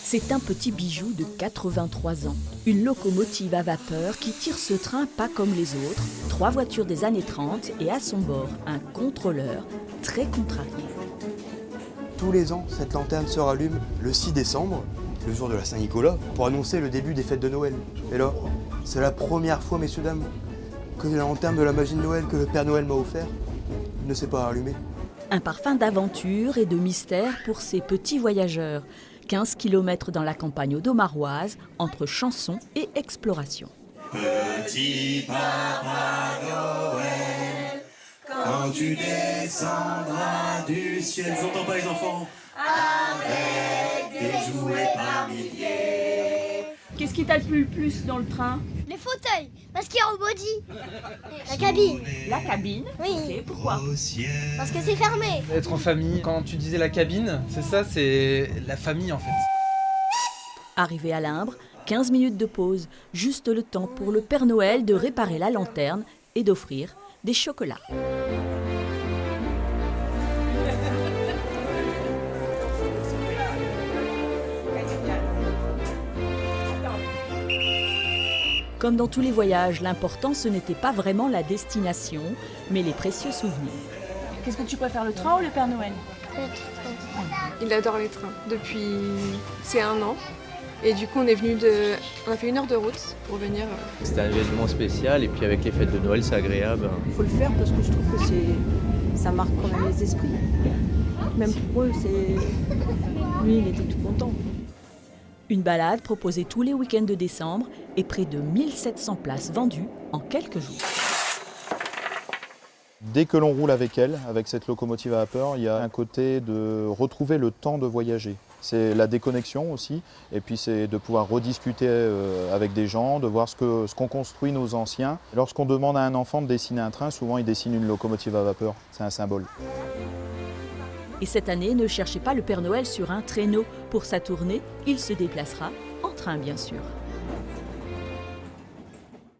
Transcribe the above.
C'est un petit bijou de 83 ans. Une locomotive à vapeur qui tire ce train pas comme les autres. 3 voitures des années 30 et à son bord, un contrôleur très contrarié. Tous les ans, cette lanterne se rallume le 6 décembre, le jour de la Saint-Nicolas, pour annoncer le début des fêtes de Noël. Et là, c'est la première fois, messieurs, dames, que la lanterne de la magie de Noël que le Père Noël m'a offert ne s'est pas rallumée. Un parfum d'aventure et de mystère pour ces petits voyageurs. 15 km dans la campagne audomaroise, entre chansons et exploration. Petit Papa Noël, quand tu descendras du ciel, je vous entends pas les enfants, avec des jouets par milliers. Qu'est-ce qui t'a plu le plus dans le train? Les fauteuils, parce qu'il y a un body. La cabine. La cabine? Oui. Ok, pourquoi? Parce que c'est fermé. Être en famille, quand tu disais la cabine, c'est ça, c'est la famille en fait. Arrivé à Limbre, 15 minutes de pause, juste le temps pour le Père Noël de réparer la lanterne et d'offrir des chocolats. Comme dans tous les voyages, l'important ce n'était pas vraiment la destination, mais les précieux souvenirs. Qu'est-ce que tu préfères, le train ou le Père Noël? Il adore les trains depuis c'est 1 an. Et du coup, on a fait 1 heure de route pour venir. C'est un événement spécial et puis avec les fêtes de Noël, c'est agréable. Il faut le faire parce que je trouve que ça marque quand même les esprits. Même pour eux, lui, il était tout content. Une balade proposée tous les week-ends de décembre et près de 1700 places vendues en quelques jours. Dès que l'on roule avec elle, avec cette locomotive à vapeur, il y a un côté de retrouver le temps de voyager. C'est la déconnexion aussi, et puis c'est de pouvoir rediscuter avec des gens, de voir ce qu'ont construit nos anciens. Lorsqu'on demande à un enfant de dessiner un train, souvent il dessine une locomotive à vapeur, c'est un symbole. Et cette année, ne cherchez pas le Père Noël sur un traîneau. Pour sa tournée, il se déplacera en train bien sûr.